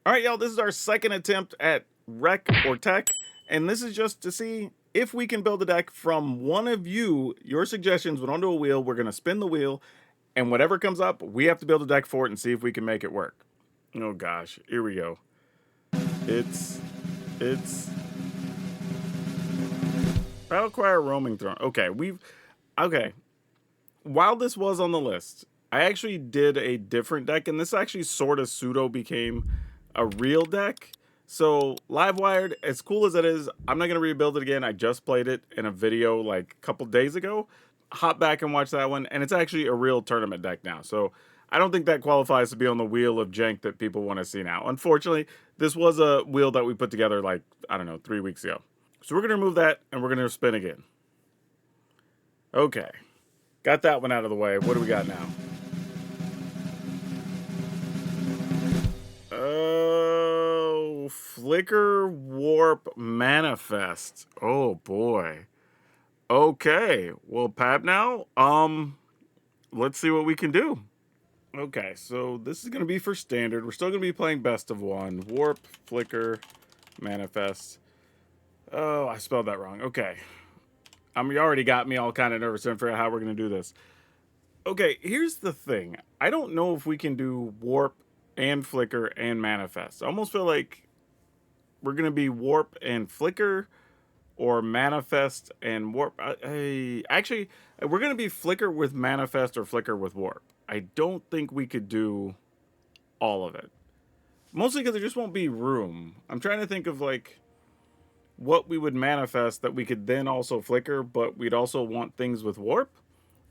All right, y'all, this is our second attempt at Rec or Tech, and this is just to see if we can build a deck from one of your suggestions went onto a wheel. We're going to spin the wheel, and whatever comes up, we have to build a deck for it and see if we can make it work. Oh gosh, here we go. It's Battlecry Roaming Throne. Okay. While this was on the list, I actually did a different deck, and this actually sort of pseudo became a real deck. So Livewired, as cool as it is, I'm not gonna rebuild it again. I just played it in a video like a couple days ago. Hop back and watch that one, and it's actually a real tournament deck now. So I don't think that qualifies to be on the wheel of jank that people want to see now. Unfortunately, this was a wheel that we put together like, I don't know, 3 weeks ago. So we're gonna remove that and we're gonna spin again. Okay. Got that one out of the way. What do we got now? Oh, Flickering Warp Manifest. Oh boy. Okay. Well, Pab now. Let's see what we can do. Okay, so this is gonna be for standard. We're still gonna be playing best of one. Warp, Flicker, Manifest. Oh, I spelled that wrong. Okay. You already got me all kind of nervous and figure out how we're going to do this. Okay, here's the thing. I don't know if we can do Warp and Flicker and Manifest. I almost feel like we're going to be Warp and Flicker or Manifest and Warp. Actually, we're going to be Flicker with Manifest or Flicker with Warp. I don't think we could do all of it. Mostly because there just won't be room. I'm trying to think of like what we would manifest that we could then also flicker, but we'd also want things with warp,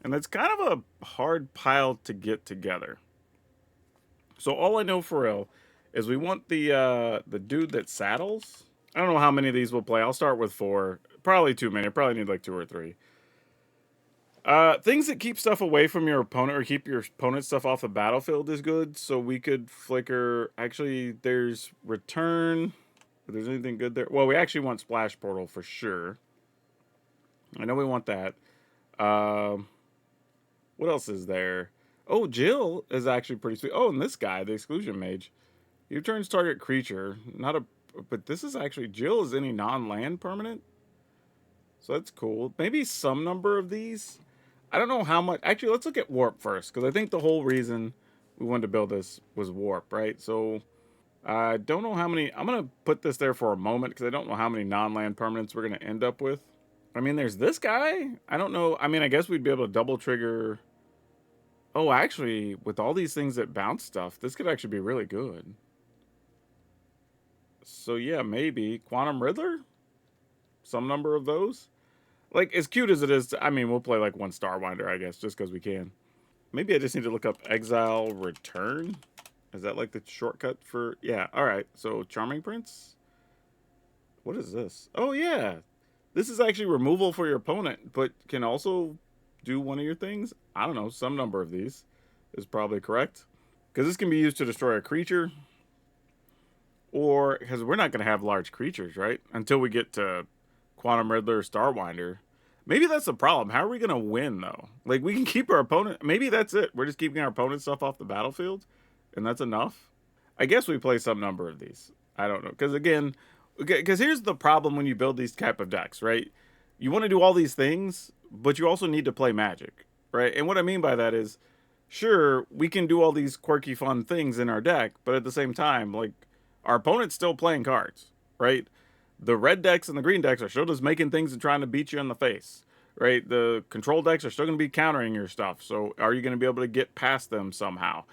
and that's kind of a hard pile to get together. So all I know for real is we want the dude that saddles. I don't know how many of these we'll play. I'll start with 4. Probably too many. I probably need like 2 or 3. Things that keep stuff away from your opponent or keep your opponent's stuff off the battlefield is good. So we could flicker. Actually, there's return. If there's anything good there. Well, we actually want Splash Portal for sure. I know we want that. What else is there? Oh, Jill is actually pretty sweet. Oh, and this guy, the Exclusion Mage. He returns target creature. But this is actually, Jill is any non-land permanent. So that's cool. Maybe some number of these. I don't know how much. Actually, let's look at Warp first. Because I think the whole reason we wanted to build this was Warp, right? So I don't know how many. I'm going to put this there for a moment because I don't know how many non-land permanents we're going to end up with. I mean, there's this guy. I don't know. I mean, I guess we'd be able to double trigger. Oh, actually, with all these things that bounce stuff, this could actually be really good. So, yeah, maybe. Quantum Riddler? Some number of those. Like, as cute as it is, I mean, we'll play like 1 Starwinder, I guess, just because we can. Maybe I just need to look up Exile Return. Is that like the shortcut for... Yeah, alright. So, Charming Prince? What is this? Oh, yeah. This is actually removal for your opponent, but can also do one of your things. I don't know. Some number of these is probably correct. Because this can be used to destroy a creature. Or, because we're not going to have large creatures, right? Until we get to Quantum Riddler, Starwinder. Maybe that's the problem. How are we going to win, though? Like, we can keep our opponent... Maybe that's it. We're just keeping our opponent's stuff off the battlefield. And that's enough. I guess we play some number of these. I don't know. Because, again... Because here's the problem when you build these type of decks, right? You want to do all these things, but you also need to play Magic, right? And what I mean by that is, sure, we can do all these quirky, fun things in our deck, but at the same time, like, our opponent's still playing cards, right? The red decks and the green decks are still just making things and trying to beat you in the face, right? The control decks are still going to be countering your stuff, so are you going to be able to get past them somehow?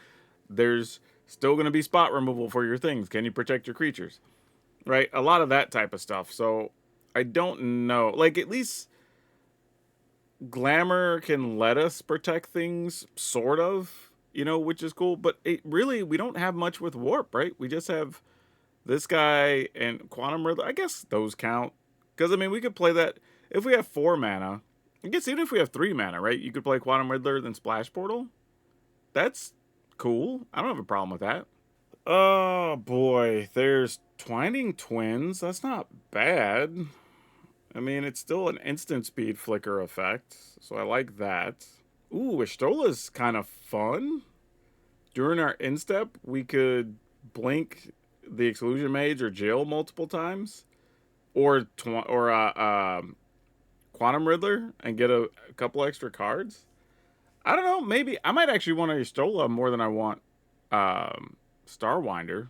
There's still going to be spot removal for your things. Can you protect your creatures? Right? A lot of that type of stuff. So, I don't know. Like, at least Glamour can let us protect things, sort of, you know, which is cool. But it really, we don't have much with Warp, right? We just have this guy and Quantum Riddler. I guess those count. Because, I mean, we could play that if we have 4 mana. I guess even if we have 3 mana, right? You could play Quantum Riddler, then Splash Portal. That's cool. I don't have a problem with that. Oh, boy. There's Twining Twins. That's not bad. I mean, it's still an instant speed flicker effect, so I like that. Ooh, Ishtola's kind of fun. During our instep, we could blink the Exclusion Mage or Jill multiple times, or Quantum Riddler and get a couple extra cards. I don't know. Maybe I might actually want a Stola more than I want Starwinder.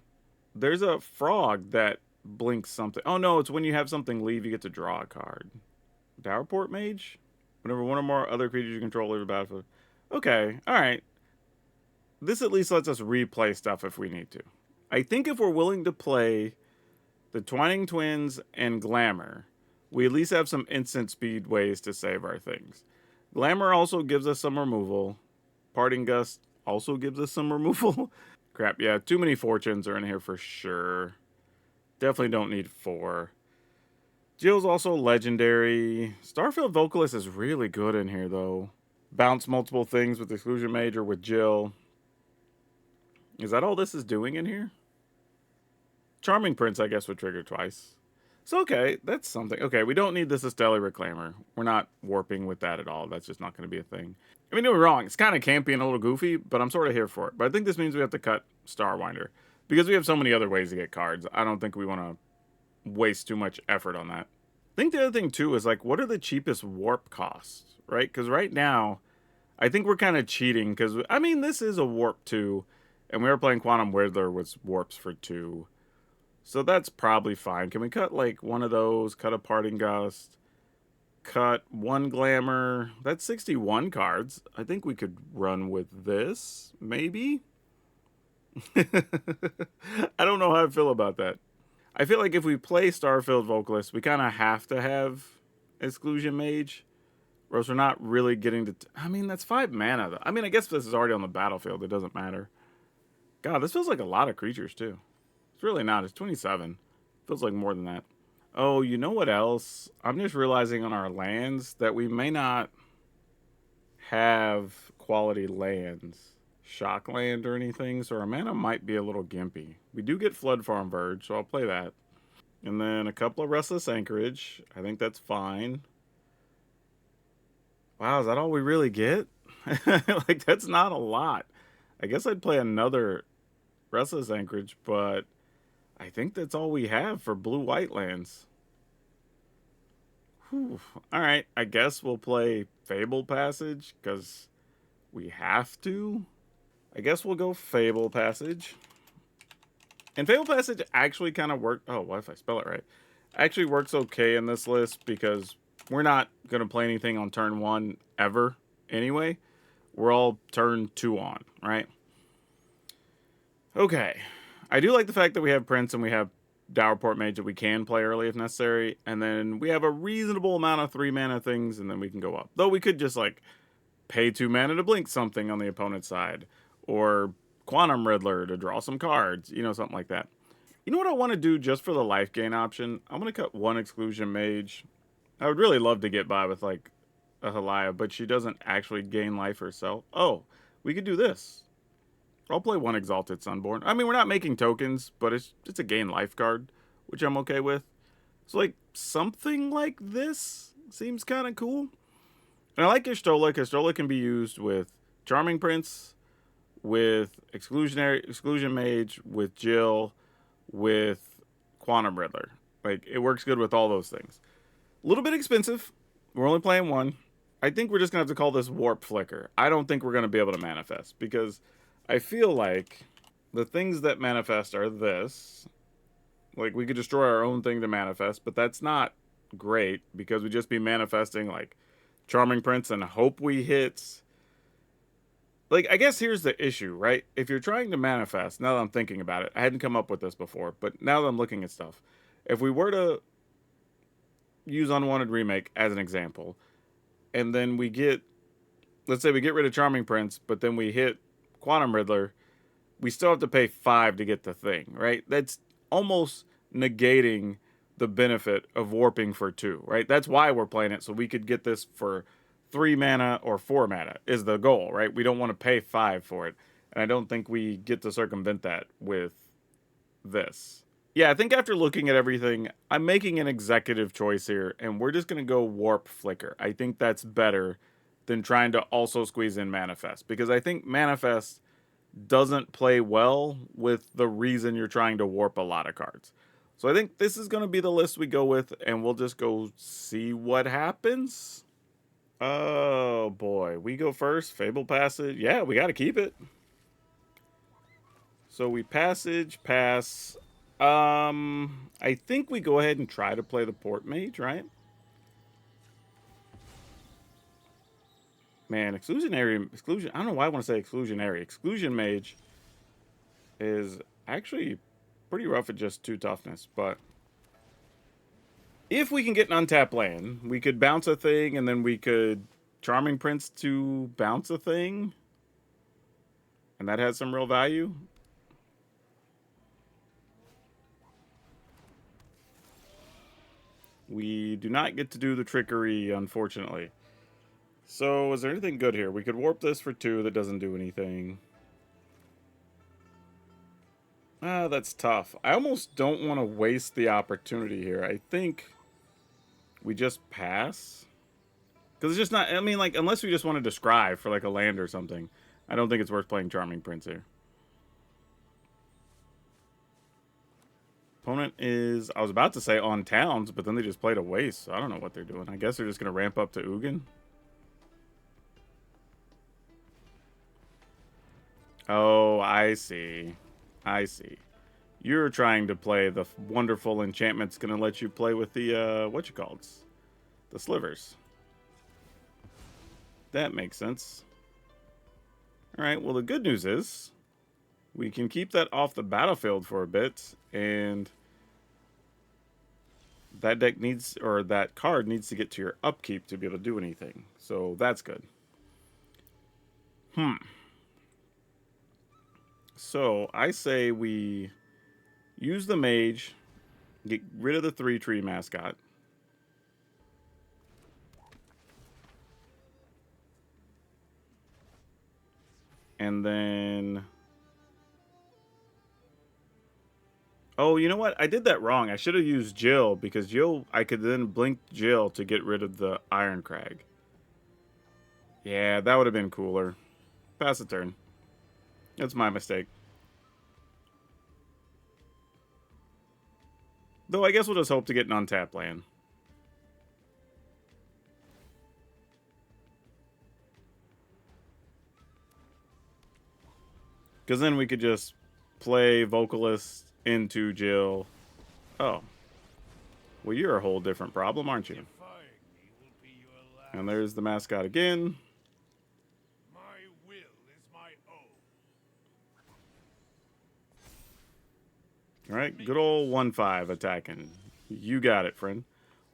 There's a frog that blinks something. Oh no, it's when you have something leave, you get to draw a card. Dowerport Mage? Whenever one or more other creatures you control leave the battlefield. Okay, alright. This at least lets us replay stuff if we need to. I think if we're willing to play the Twining Twins and Glamour, we at least have some instant speed ways to save our things. Glamour also gives us some removal. Parting Gust also gives us some removal. Crap, yeah, too many fortunes are in here for sure. Definitely don't need 4. Jill's also legendary. Starfield Vocalist is really good in here, though. Bounce multiple things with Exclusion Mage or with Jill. Is that all this is doing in here? Charming Prince, I guess, would trigger twice. So, okay, that's something. Okay, we don't need this Estelle Reclaimer. We're not warping with that at all. That's just not going to be a thing. I mean, don't get me wrong. It's kind of campy and a little goofy, but I'm sort of here for it. But I think this means we have to cut Starwinder. Because we have so many other ways to get cards. I don't think we want to waste too much effort on that. I think the other thing, too, is, like, what are the cheapest warp costs, right? Because right now, I think we're kind of cheating. Because, I mean, this is a warp 2. And we were playing Quantum Riddler with warps for 2. So that's probably fine. Can we cut, like, one of those? Cut a Parting Gust. Cut 1 Glamour. That's 61 cards. I think we could run with this, maybe? I don't know how I feel about that. I feel like if we play Starfield Vocalist, we kind of have to have Exclusion Mage. Or else we're not really getting to... I mean, that's 5 mana, though. I mean, I guess this is already on the battlefield. It doesn't matter. God, this feels like a lot of creatures, too. It's really not. It's 27. Feels like more than that. Oh, you know what else? I'm just realizing on our lands that we may not have quality lands. Shock land or anything, so our mana might be a little gimpy. We do get Flood Farm Verge, so I'll play that. And then a couple of Restless Anchorage. I think that's fine. Wow, is that all we really get? Like, that's not a lot. I guess I'd play another Restless Anchorage, but I think that's all we have for blue-white lands. Whew. Alright, I guess we'll play Fable Passage, because we have to. I guess we'll go Fable Passage. And Fable Passage actually kind of worked... Oh, what if I spell it right? Actually works okay in this list, because we're not going to play anything on turn 1 ever anyway. We're all turn 2 on, right? Okay. I do like the fact that we have Prince and we have Dowerport Mage that we can play early if necessary. And then we have a reasonable amount of 3 mana things and then we can go up. Though we could just like pay 2 mana to blink something on the opponent's side. Or Quantum Riddler to draw some cards. You know, something like that. You know what I want to do just for the life gain option? I'm going to cut 1 Exclusion Mage. I would really love to get by with like a Halaya, but she doesn't actually gain life herself. Oh, we could do this. I'll play 1 Exalted Sunborn. I mean, we're not making tokens, but it's a gain life card, which I'm okay with. So, like, something like this seems kind of cool. And I like Y'shtola, because Y'shtola can be used with Charming Prince, with Exclusion Mage, with Jill, with Quantum Riddler. Like, it works good with all those things. A little bit expensive. We're only playing 1. I think we're just going to have to call this Warp Flicker. I don't think we're going to be able to manifest, because I feel like the things that manifest are this. Like, we could destroy our own thing to manifest, but that's not great, because we'd just be manifesting, like, Charming Prince and hope we hit. Like, I guess here's the issue, right? If you're trying to manifest, now that I'm thinking about it, I hadn't come up with this before, but now that I'm looking at stuff, if we were to use Unwanted Remake as an example, and then we get, let's say we get rid of Charming Prince, but then we hit Quantum Riddler, we still have to pay 5 to get the thing, right? That's almost negating the benefit of warping for 2, right? That's why we're playing it, so we could get this for 3 mana or 4 mana is the goal, right? We don't want to pay 5 for it, and I don't think we get to circumvent that with this. Yeah, I think after looking at everything, I'm making an executive choice here, and we're just going to go Warp Flicker. I think that's better than trying to also squeeze in Manifest, because I think Manifest doesn't play well with the reason you're trying to warp a lot of cards. So I think this is going to be the list we go with, and we'll just go see what happens. Oh boy, we go first. Fable Passage. Yeah, we got to keep it. So we passage, pass. I think we go ahead and try to play the Port Mage, right? Man, exclusion. I don't know why I want to say exclusionary. Exclusion Mage is actually pretty rough at just 2 toughness, but if we can get an untapped land, we could bounce a thing, and then we could Charming Prince to bounce a thing, and that has some real value. We do not get to do the trickery, unfortunately. So, is there anything good here? We could warp this for 2 that doesn't do anything. Ah, that's tough. I almost don't want to waste the opportunity here. I think we just pass. Because it's just not, I mean, like, unless we just want to describe for, like, a land or something, I don't think it's worth playing Charming Prince here. Opponent is, I was about to say on towns, but then they just played a waste, so I don't know what they're doing. I guess they're just going to ramp up to Ugin. Oh, I see. I see. You're trying to play the wonderful enchantment's going to let you play with the, what you called? The slivers. That makes sense. Alright, well the good news is we can keep that off the battlefield for a bit, and that deck needs, or that card needs to get to your upkeep to be able to do anything. So that's good. So I say we use the mage, get rid of the 3-tree mascot. And then... Oh, you know what? I did that wrong. I should have used Jill, because Jill, I could then blink Jill to get rid of the Iron Crag. Yeah, that would have been cooler. Pass the turn. That's my mistake. Though I guess we'll just hope to get an untapped land. Because then we could just play Vocalist into Jill. Oh. Well, you're a whole different problem, aren't you? And there's the mascot again. My will is my own. Alright, good old 1-5 attacking. You got it, friend.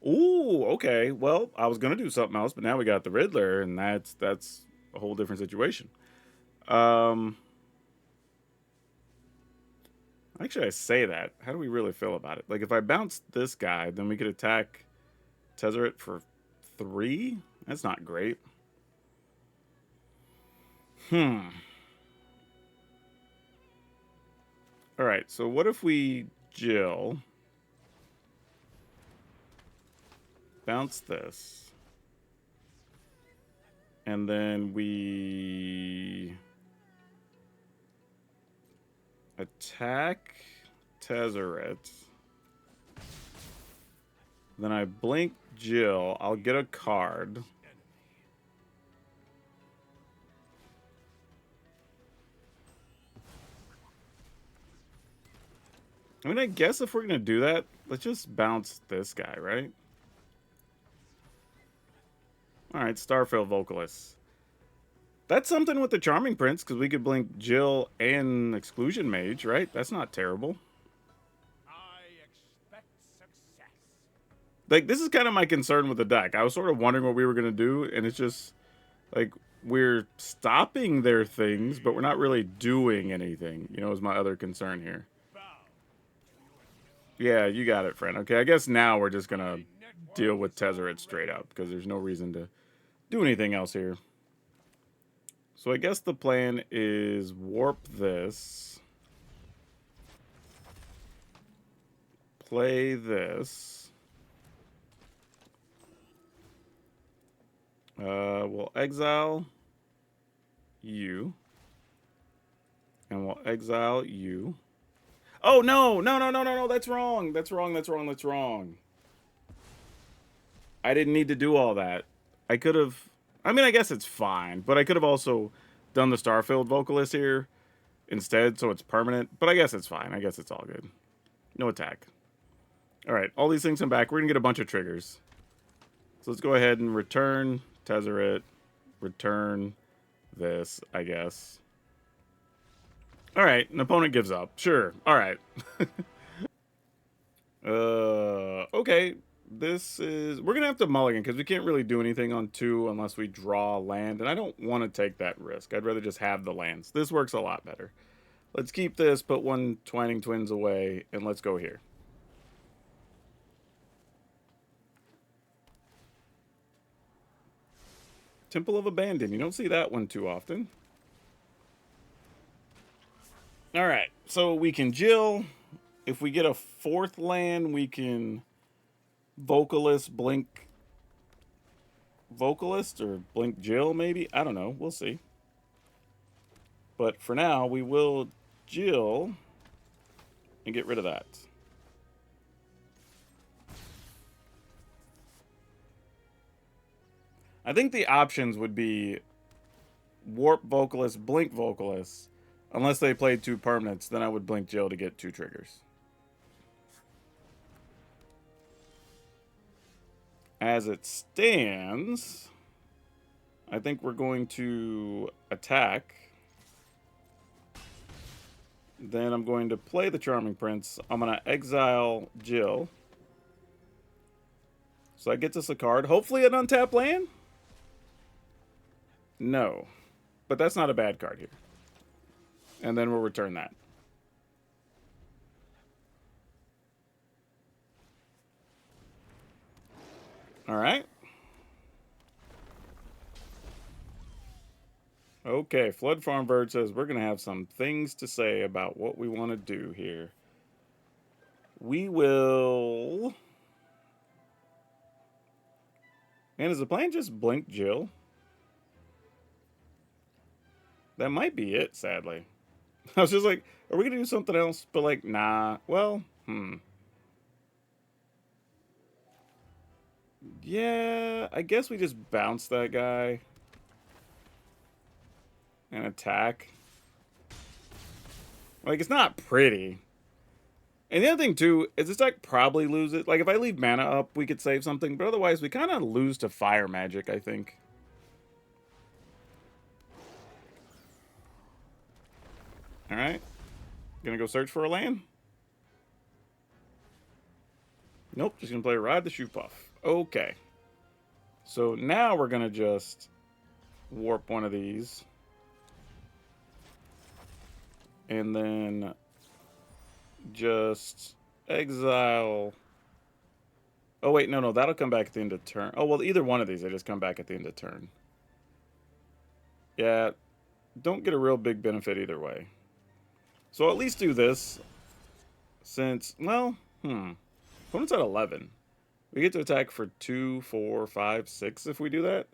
Ooh, okay. Well, I was going to do something else, but now we got the Riddler, and that's a whole different situation. Actually, I say that. How do we really feel about it? Like, if I bounce this guy, then we could attack Tezzeret for 3? That's not great. Alright, so what if we Jill? Bounce this. And then we... attack Tezzeret. Then I blink Jill. I'll get a card. I mean, I guess if we're going to do that, let's just bounce this guy, right? Alright, Starfield Vocalist. That's something with the Charming Prince, because we could blink Jill and Exclusion Mage, right? That's not terrible. I expect success. Like, this is kind of my concern with the deck. I was sort of wondering what we were going to do, and it's just, like, we're stopping their things, but we're not really doing anything, you know, is my other concern here. Yeah, you got it, friend. Okay, I guess now we're just going to deal with Tezzeret straight up, because there's no reason to do anything else here. So I guess the plan is warp this, play this, we'll exile you, And we'll exile you. Oh, no. No, no, no, no, no. That's wrong. That's wrong. That's wrong. That's wrong. I didn't need to do all that. I could have... I mean, I guess it's fine. But I could have also done the Starfield Vocalist here instead, so it's permanent. But I guess it's fine. I guess it's all good. No attack. All right. All these things come back. We're going to get a bunch of triggers. So let's go ahead and return Tezzeret. Return this, I guess. All right. An opponent gives up. Sure. All right. Okay. This is... We're going to have to mulligan because we can't really do anything on 2 unless we draw land. And I don't want to take that risk. I'd rather just have the lands. This works a lot better. Let's keep this, put 1 Twining Twins away, and let's go here. Temple of Abandon. You don't see that one too often. All right. So we can Jill. If we get a 4th land, we can Vocalist, Blink Vocalist, or Blink Jill, maybe? I don't know. We'll see. But for now, we will Jill and get rid of that. I think the options would be Warp Vocalist, Blink Vocalist. Unless they played 2 permanents, then I would Blink Jill to get 2 triggers. As it stands, I think we're going to attack. Then I'm going to play the Charming Prince. I'm going to exile Jill. So that gets us a card. Hopefully an untapped land? No. But that's not a bad card here. And then we'll return that. All right. Okay, Flood Farm Bird says we're going to have some things to say about what we want to do here. We will... And is the plan just Blink Jill? That might be it, sadly. I was just like, are we going to do something else? But like, nah. Well, Yeah, I guess we just bounce that guy. And attack. Like, it's not pretty. And the other thing, too, is this deck probably loses. Like, if I leave mana up, we could save something. But otherwise, we kind of lose to Fire Magic, I think. Alright. Gonna go search for a land? Nope, just gonna play Ride the Shoe Puff. Okay. So now we're gonna just warp one of these. And then just exile. Oh, wait, no, that'll come back at the end of turn. Oh, well, either one of these, they just come back at the end of turn. Yeah, don't get a real big benefit either way. So I'll at least do this. Since, well, opponent's at 11. We get to attack for 2, 4, 5, 6 if we do that.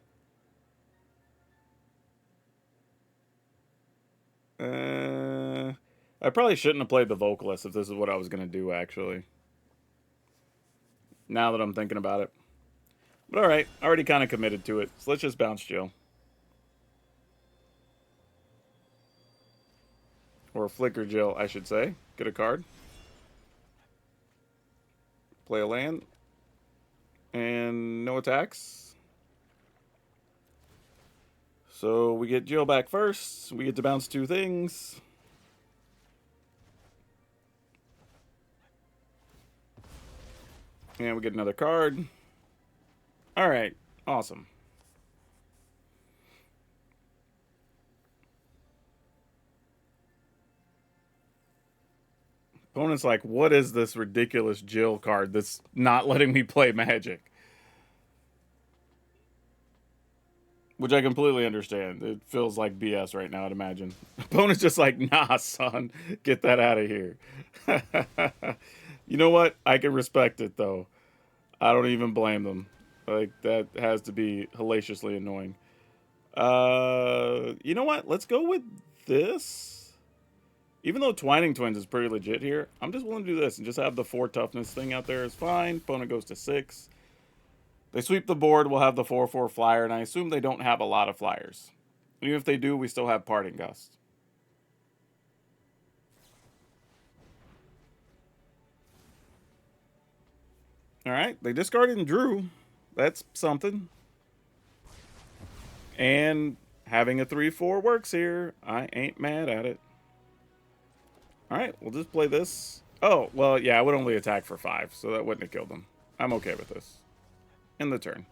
I probably shouldn't have played the Vocalist if this is what I was going to do, actually. Now that I'm thinking about it. But alright, I already kind of committed to it. So let's just bounce Jill. Or Flicker Jill, I should say. Get a card. Play a land. And no attacks. So we get Jill back first. We get to bounce 2 things. And we get another card. Alright, awesome. Opponent's like, what is this ridiculous Jill card that's not letting me play Magic? Which I completely understand. It feels like BS right now, I'd imagine. Opponent's just like, nah, son, get that out of here. You know what? I can respect it, though. I don't even blame them. Like, that has to be hellaciously annoying. You know what? Let's go with this. Even though Twining Twins is pretty legit here, I'm just willing to do this and just have the 4 toughness thing out there is fine. Opponent goes to 6. They sweep the board, we'll have the 4/4 flyer, and I assume they don't have a lot of flyers. Even if they do, we still have Parting Gust. Alright, they discarded and drew. That's something. And having a 3/4 works here. I ain't mad at it. Alright, we'll just play this. Oh, well, yeah, I would only attack for 5, so that wouldn't have killed them. I'm okay with this. End the turn.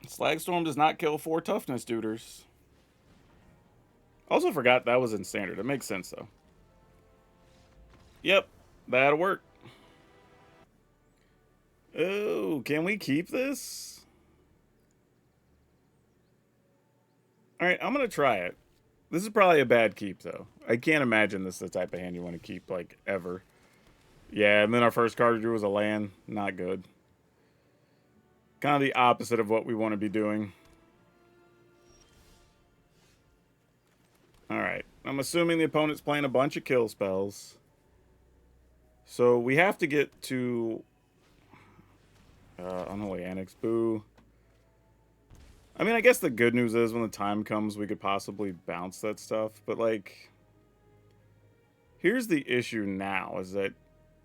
Slagstorm does not kill 4 toughness duders. Also forgot that was in standard. It makes sense, though. Yep, that'll work. Oh, can we keep this? Alright, I'm going to try it. This is probably a bad keep, though. I can't imagine this is the type of hand you want to keep, like, ever. Yeah, and then our first card we drew was a land. Not good. Kind of the opposite of what we want to be doing. Alright, I'm assuming the opponent's playing a bunch of kill spells. So we have to get to... Unholy Annex, boo. I mean, I guess the good news is when the time comes, we could possibly bounce that stuff. But, like, here's the issue now, is that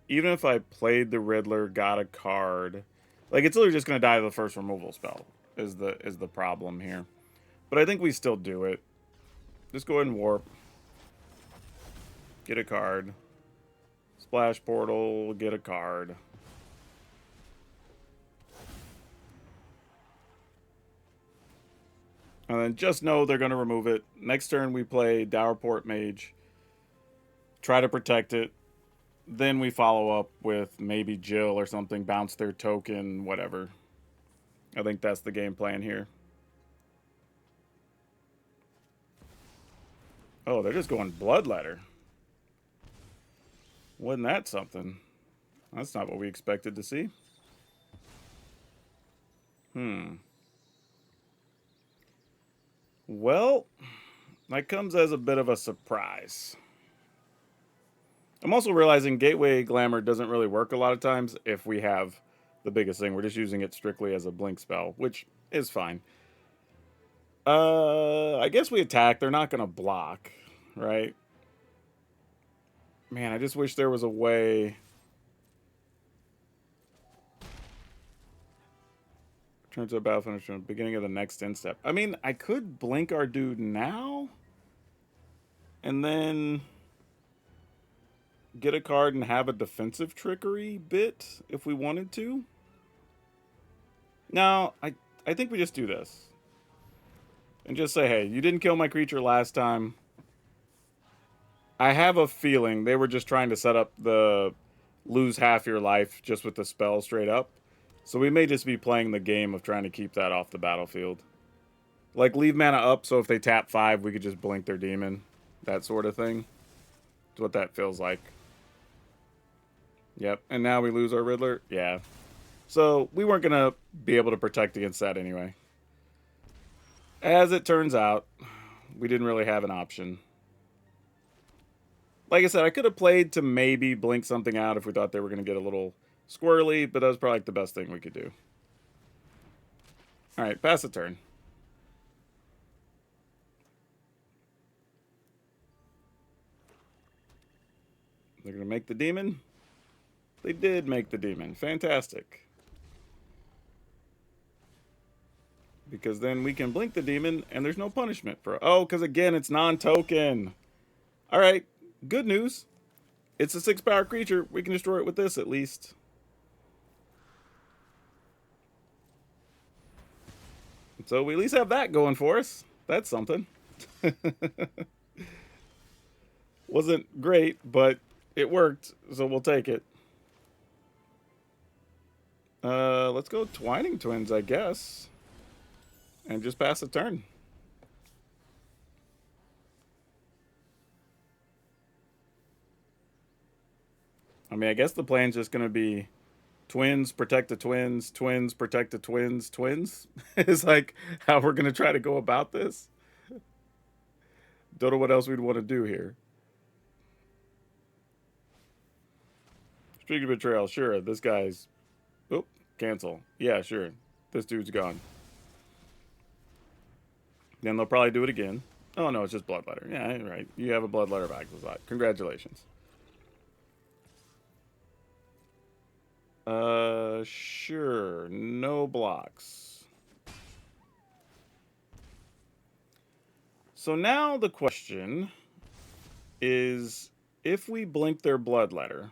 even if I played the Riddler, got a card, like, it's literally just going to die to the first removal spell, is the problem here. But I think we still do it. Just go ahead and warp. Get a card. Splash Portal, get a card. And then just know they're going to remove it. Next turn we play Dowerport Mage. Try to protect it. Then we follow up with maybe Jill or something. Bounce their token, whatever. I think that's the game plan here. Oh, they're just going Bloodletter. Wasn't that something? That's not what we expected to see. Well, that comes as a bit of a surprise. I'm also realizing Gateway Glamour doesn't really work a lot of times if we have the biggest thing. We're just using it strictly as a blink spell, which is fine. I guess we attack. They're not going to block, right? Man, I just wish there was a way... Turn to a battle finish from the beginning of the next end step. I mean, I could blink our dude now. And then get a card and have a defensive trickery bit if we wanted to. No, I think we just do this. And just say, hey, you didn't kill my creature last time. I have a feeling they were just trying to set up the lose half your life just with the spell straight up. So we may just be playing the game of trying to keep that off the battlefield. Like, leave mana up, so if they tap 5, we could just blink their demon. That sort of thing. That's what that feels like. Yep, and now we lose our Riddler? Yeah. So, we weren't going to be able to protect against that anyway. As it turns out, we didn't really have an option. Like I said, I could have played to maybe blink something out if we thought they were going to get a little squirrely, but that was probably like the best thing we could do. Alright, pass the turn. They're going to make the demon? They did make the demon. Fantastic. Because then we can blink the demon, and there's no punishment for... Oh, because again, it's non-token. Alright, good news. It's a 6-power creature. We can destroy it with this, at least. So we at least have that going for us. That's something. Wasn't great, but it worked, so we'll take it. Let's go Twining Twins, I guess. And just pass the turn. I mean, I guess the plan's just going to be Twins protect the twins. Twins protect the twins. Twins is like how we're gonna try to go about this. Don't know what else we'd want to do here. Speaking of betrayal, sure. This guy's. Oh, cancel. Yeah, sure. This dude's gone. Then they'll probably do it again. Oh no, it's just bloodletter. Yeah, right. You have a bloodletter of Axelzot. Congratulations. Sure. No blocks. So now the question is, if we blink their bloodletter,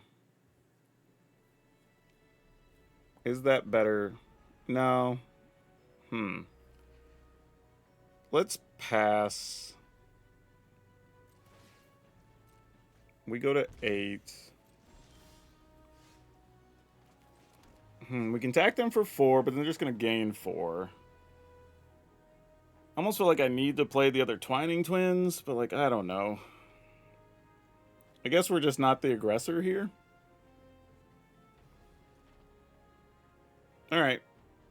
is that better? No. Let's pass. We go to 8. We can attack them for 4, but they're just going to gain 4. I almost feel like I need to play the other Twining Twins, but like, I don't know. I guess we're just not the aggressor here. Alright.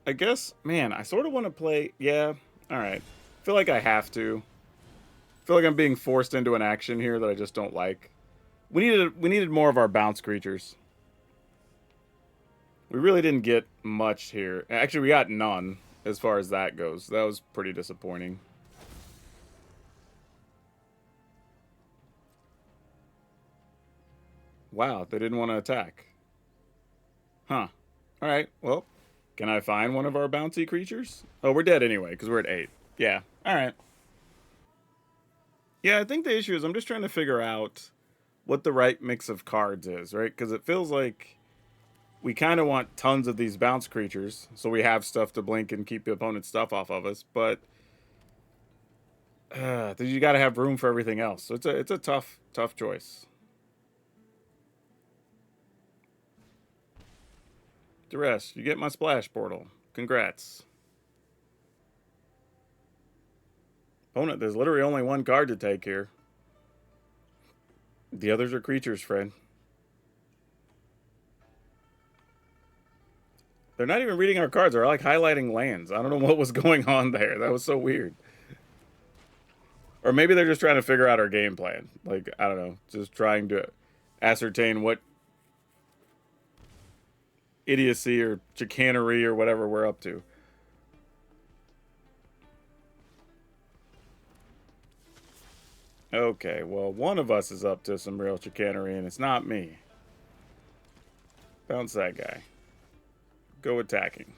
I guess, man, I sort of want to play, yeah, alright. I feel like I have to. I feel like I'm being forced into an action here that I just don't like. We needed more of our bounce creatures. We really didn't get much here. Actually, we got none as far as that goes. That was pretty disappointing. Wow, they didn't want to attack. Huh. Alright, well, can I find one of our bouncy creatures? Oh, we're dead anyway, because we're at 8. Yeah, alright. Yeah, I think the issue is I'm just trying to figure out what the right mix of cards is, right? Because it feels like we kind of want tons of these bounce creatures, so we have stuff to blink and keep the opponent's stuff off of us, but you got to have room for everything else. So it's a tough choice. Duress, you get my splash portal. Congrats. Opponent, there's literally only one card to take here. The others are creatures, friend. They're not even reading our cards. They're like highlighting lands. I don't know what was going on there. That was so weird. Or maybe they're just trying to figure out our game plan. Like, I don't know. Just trying to ascertain what idiocy or chicanery or whatever we're up to. Okay, well, one of us is up to some real chicanery, and it's not me. Bounce that guy. Go attacking.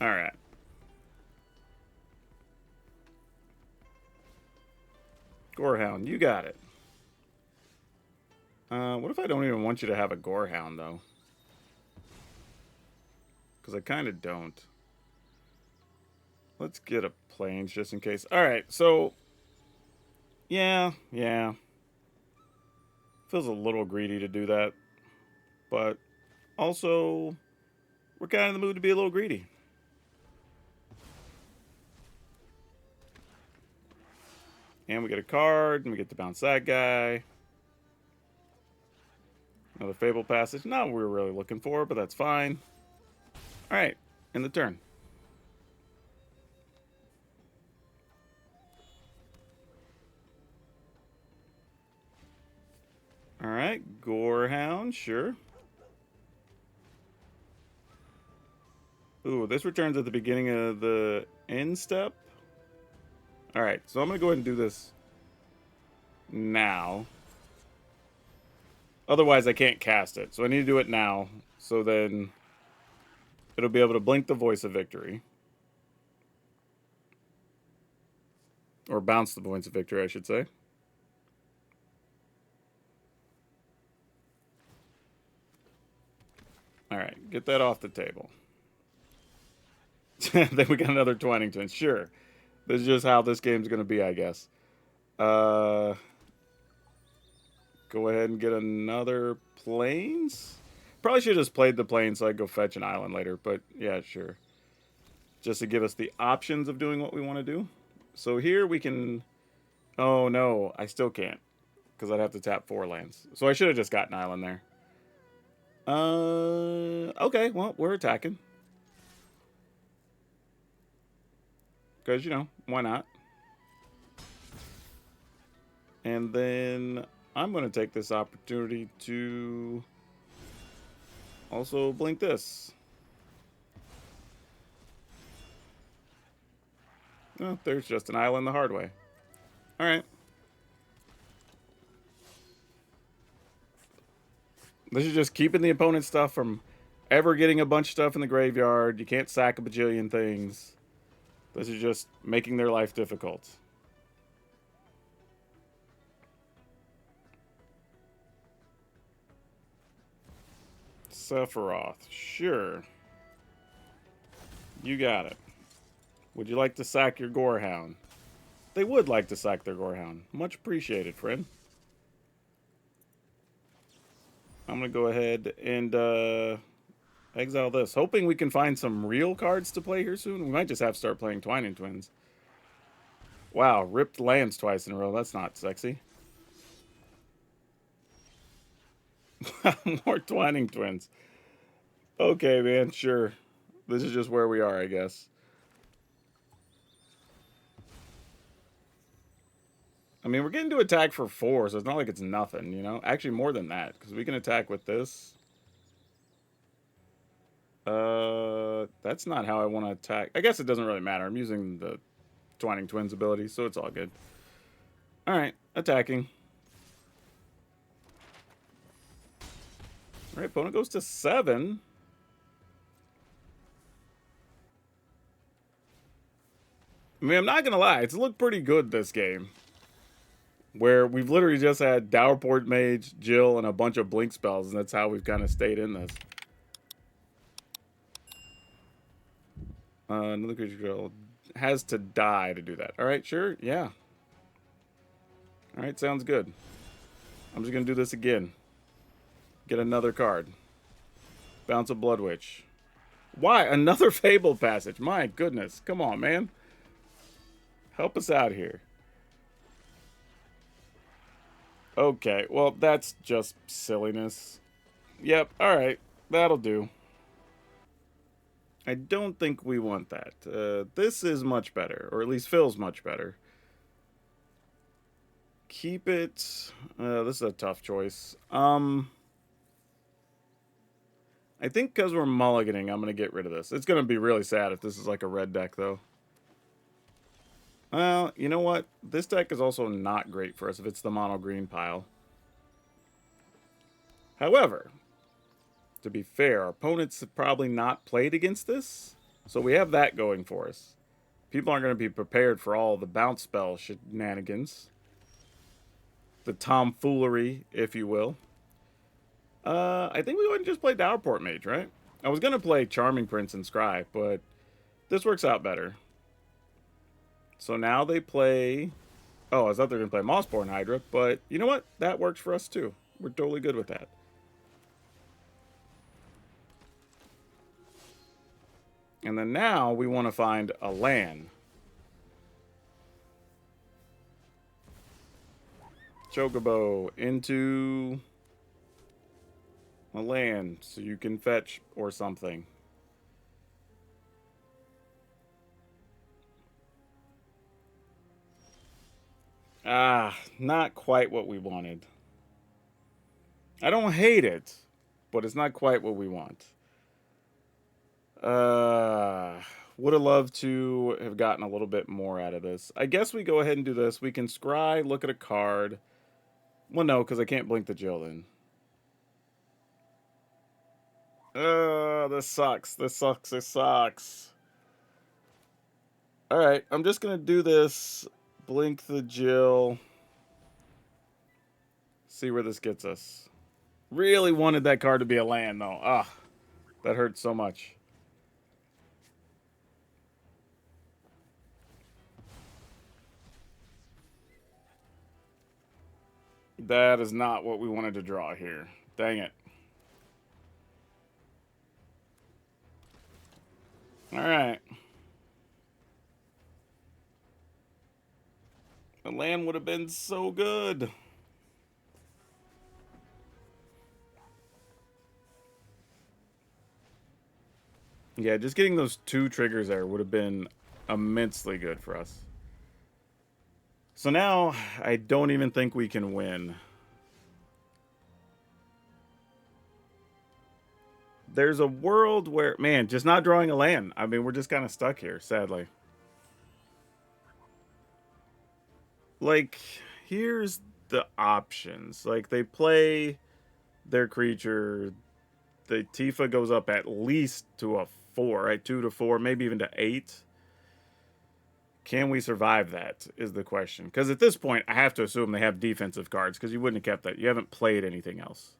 Alright. Gorehound, you got it. What if I don't even want you to have a Gorehound, though? Because I kind of don't. Let's get a Plains just in case. Alright, so... Yeah. Feels a little greedy to do that. But also, we're kind of in the mood to be a little greedy. And we get a card, and we get to bounce that guy. Another Fable Passage. Not what we were really looking for, but that's fine. Alright, end the turn. Alright, Gorehound, sure. Ooh, this returns at the beginning of the end step. Alright, so I'm going to go ahead and do this now. Otherwise, I can't cast it. So I need to do it now. So then it'll be able to blink the Voice of Victory. Or bounce the Voice of Victory, I should say. Alright, get that off the table. Then we got another Twining Twins. Sure. This is just how this game's going to be, I guess. Go ahead and get another Plains. Probably should have just played the Plains so I go fetch an island later. But, yeah, sure. Just to give us the options of doing what we want to do. So here we can... Oh, no. I still can't. Because I'd have to tap 4 lands. So I should have just got an island there. Okay, well, we're attacking. Because, you know, why not? And then I'm going to take this opportunity to also blink this. Oh, there's just an island the hard way. All right. This is just keeping the opponent's stuff from ever getting a bunch of stuff in the graveyard. You can't sack a bajillion things. This is just making their life difficult. Sephiroth, sure. You got it. Would you like to sack your Gorehound? They would like to sack their Gorehound. Much appreciated, friend. I'm going to go ahead and exile this. Hoping we can find some real cards to play here soon. We might just have to start playing Twining Twins. Wow, ripped lands twice in a row. That's not sexy. More Twining Twins. Okay, man, sure. This is just where we are, I guess. I mean, we're getting to attack for 4, so it's not like it's nothing, you know? Actually, more than that, because we can attack with this. That's not how I want to attack. I guess it doesn't really matter. I'm using the Twining Twins ability, so it's all good. Alright, attacking. Alright, opponent goes to 7. I mean, I'm not going to lie. It's looked pretty good this game. Where we've literally just had Dowerport Mage, Jill, and a bunch of blink spells, and that's how we've kind of stayed in this. Another creature control has to die to do that. Alright, sure, yeah. Alright, sounds good. I'm just going to do this again. Get another card. Bounce a Blood Witch. Why? Another Fable Passage. My goodness. Come on, man. Help us out here. Okay, well, that's just silliness. Yep, alright. That'll do. I don't think we want that. This is much better, or at least feels much better. Keep it. This is a tough choice. I think because we're mulliganing, I'm going to get rid of this. It's going to be really sad if this is like a red deck, though. Well, you know what? This deck is also not great for us if it's the mono green pile. However, to be fair, our opponents have probably not played against this, so we have that going for us. People aren't going to be prepared for all the bounce spell shenanigans. The tomfoolery, if you will. I think we go ahead and just play Dowerport Mage, right? I was going to play Charming Prince and Scry, but this works out better. So now they play... Oh, I thought they were going to play Mossborn Hydra, but you know what? That works for us too. We're totally good with that. And then now we want to find a land. Chocobo into a land so you can fetch or something. Ah, not quite what we wanted. I don't hate it, but it's not quite what we want. Would have loved to have gotten a little bit more out of this. I guess we go ahead and do this. We can scry, look at a card. Well, no, because I can't blink the Jill then. This sucks. This sucks. This sucks. Alright, I'm just going to do this. Blink the Jill. See where this gets us. Really wanted that card to be a land, though. Ah, that hurts so much. That is not what we wanted to draw here. Dang it. Alright. The land would have been so good. Yeah, just getting those 2 triggers there would have been immensely good for us. So now, I don't even think we can win. There's a world where, man, just not drawing a land. I mean, we're just kind of stuck here, sadly. Like, here's the options. Like, they play their creature. The Tifa goes up at least to a 4, right? 2 to 4, maybe even to 8. Can we survive that is the question. Because at this point, I have to assume they have defensive cards, because you wouldn't have kept that. You haven't played anything else.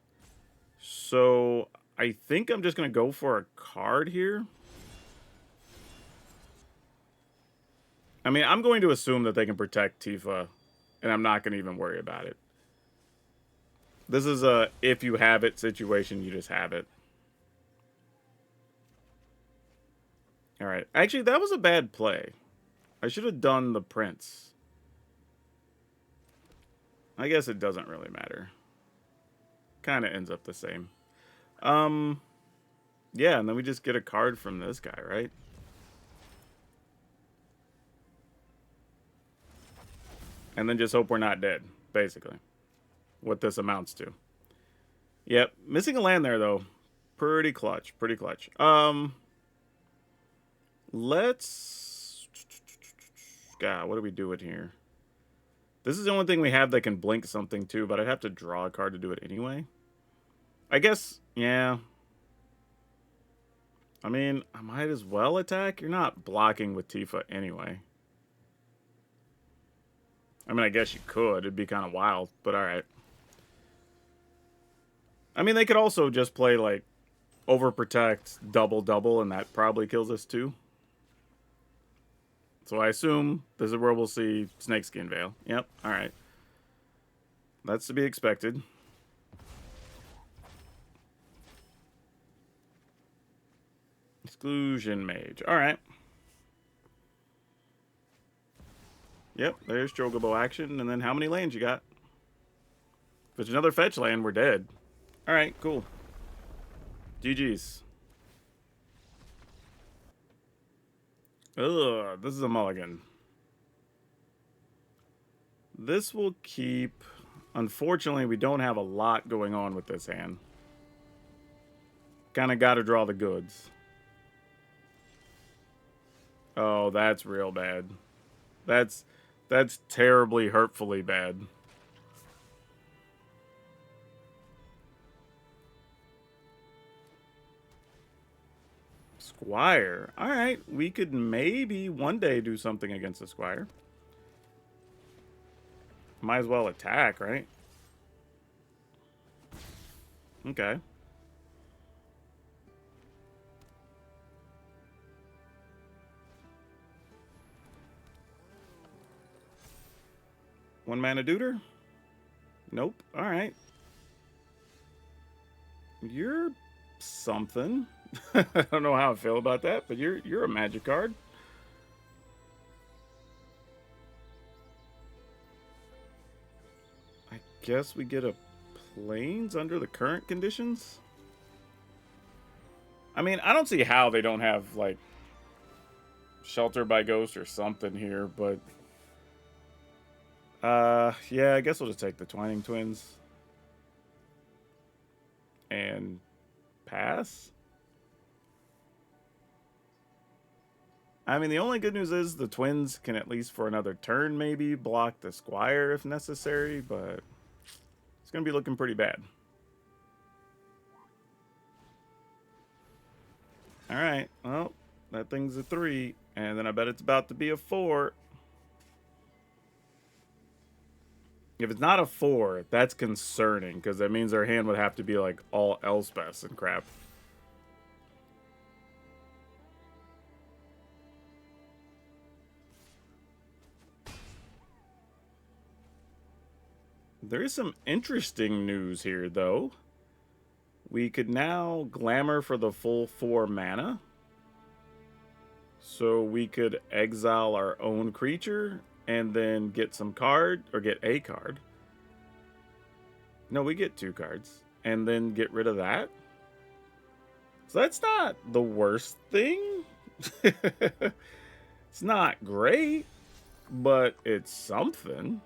So I think I'm just going to go for a card here. I mean, I'm going to assume that they can protect Tifa, and I'm not going to even worry about it. This is a if you have it situation, you just have it. All right. Actually, that was a bad play. I should have done the Prince. I guess it doesn't really matter. Kind of ends up the same. Yeah, and then we just get a card from this guy, right? And then just hope we're not dead, basically. What this amounts to. Yep, missing a land there, though. Pretty clutch, pretty clutch. Let's... God, what do we do it here? This is the only thing we have that can blink something, too, but I'd have to draw a card to do it anyway. I guess, yeah. I mean, I might as well attack. You're not blocking with Tifa anyway. I mean, I guess you could. It'd be kind of wild, but alright. I mean, they could also just play, like, overprotect, double, and that probably kills us, too. So I assume this is where we'll see Snakeskin Veil. Yep, alright. That's to be expected. Exclusion Mage. Alright. Yep, there's Chocobo action. And then how many lands you got? If it's another fetch land, we're dead. Alright, cool. GG's. Ugh, this is a mulligan. This will keep... Unfortunately, we don't have a lot going on with this hand. Kind of got to draw the goods. Oh, that's real bad. That's terribly, hurtfully bad. Squire. Alright, we could maybe one day do something against the Squire. Might as well attack, right? Okay. One mana Deuter? Nope. Alright. You're something. I don't know how I feel about that, but you're a magic card. I guess we get a Plains under the current conditions? I mean, I don't see how they don't have, like, Shelter by Ghost or something here, but... yeah, I guess we'll just take the Twining Twins. And pass? I mean, the only good news is the Twins can, at least for another turn, maybe block the Squire if necessary, but it's going to be looking pretty bad. Alright, well, that thing's a 3, and then I bet it's about to be a 4. If it's not a 4, that's concerning, because that means our hand would have to be like all Elspeths and crap. There is some interesting news here, though. We could now Glamour for the full 4 mana. So we could exile our own creature and then get some card, or get a card. No, we get 2 cards. And then get rid of that. So So that's not the worst thing. It's not great, but it's something.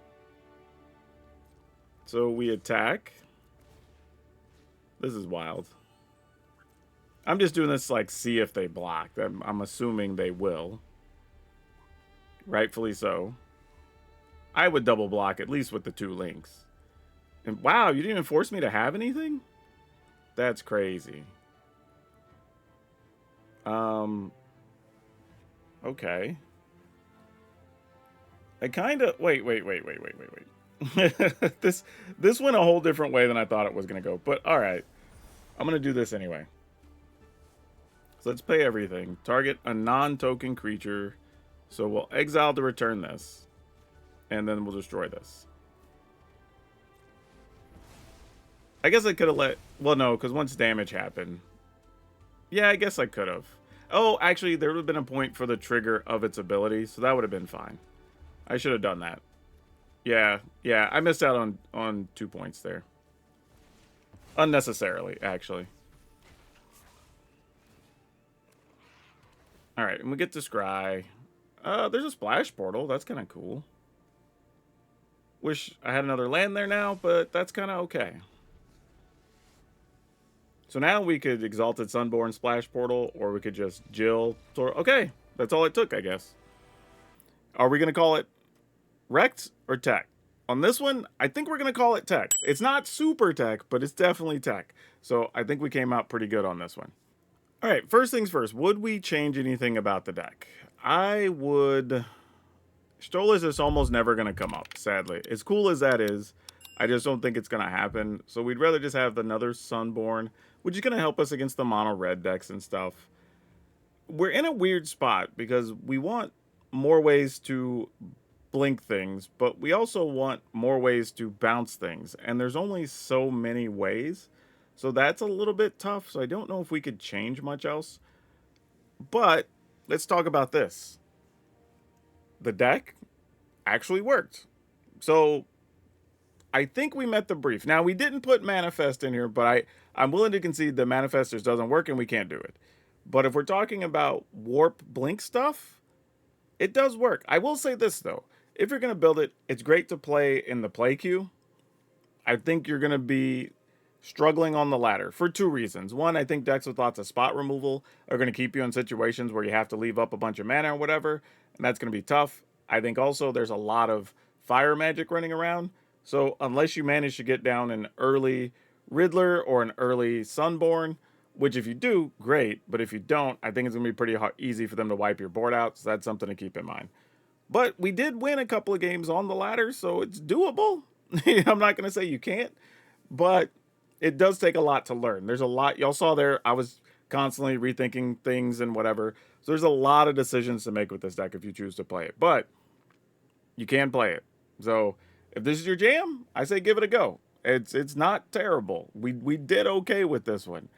So we attack. This is wild. I'm just doing this like see if they block. I'm assuming they will. Rightfully so. I would double block at least with the 2 links. And wow, you didn't even force me to have anything? That's crazy. Okay. I kind of wait. This went a whole different way than I thought it was going to go. But all right. I'm going to do this anyway. So let's pay everything. Target a non-token creature. So we'll exile to return this. And then we'll destroy this. I guess I could have let... Well, no, because once damage happened... Yeah, I guess I could have. Oh, actually, there would have been a point for the trigger of its ability, so that would have been fine. I should have done that. Yeah, I missed out on 2 points there. Unnecessarily, actually. Alright, and we get to scry. There's a splash portal. That's kind of cool. Wish I had another land there now, but that's kind of okay. So now we could Exalted Sunborn Splash Portal, or we could just Jill. Okay, that's all it took, I guess. Are we going to call it Wrecked or Tech? On this one, I think we're going to call it Tech. It's not super Tech, but it's definitely Tech. So I think we came out pretty good on this one. All right, first things first. Would we change anything about the deck? I would... Stolas is almost never going to come up, sadly. As cool as that is, I just don't think it's going to happen. So we'd rather just have another Sunborn, which is going to help us against the mono red decks and stuff. We're in a weird spot because we want more ways to blink things, but we also want more ways to bounce things. And there's only so many ways. So that's a little bit tough. So I don't know if we could change much else. But let's talk about this. The deck actually worked. So I think we met the brief. Now, we didn't put Manifest in here, but I'm willing to concede that Manifest just doesn't work and we can't do it. But if we're talking about Warp Blink stuff, it does work. I will say this, though. If you're going to build it, it's great to play in the play queue. I think you're going to be struggling on the ladder for 2 reasons. One, I think decks with lots of spot removal are going to keep you in situations where you have to leave up a bunch of mana or whatever, and that's going to be tough. I think also there's a lot of fire magic running around, so unless you manage to get down an early Riddler or an early Sunborn, which if you do, great, but if you don't, I think it's going to be pretty easy for them to wipe your board out, so that's something to keep in mind. But we did win a couple of games on the ladder, so it's doable. I'm not going to say you can't, but it does take a lot to learn. There's a lot. Y'all saw there, I was constantly rethinking things and whatever. So there's a lot of decisions to make with this deck if you choose to play it. But you can play it. So if this is your jam, I say give it a go. It's not terrible. We did okay with this one.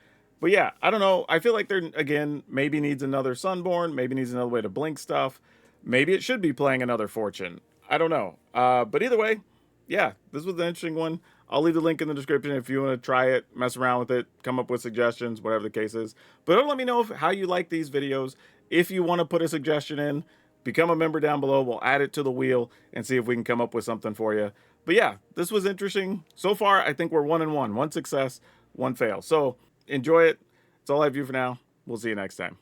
But yeah, I don't know. I feel like there, again, maybe needs another Sunborn. Maybe needs another way to blink stuff. Maybe it should be playing another Fortune. I don't know. But either way, yeah, this was an interesting one. I'll leave the link in the description if you want to try it, mess around with it, come up with suggestions, whatever the case is. But don't let me know how you like these videos. If you want to put a suggestion in, become a member down below. We'll add it to the wheel and see if we can come up with something for you. But yeah, this was interesting. So far, I think we're 1-1. 1 success, 1 fail. So enjoy it. That's all I have for you for now. We'll see you next time.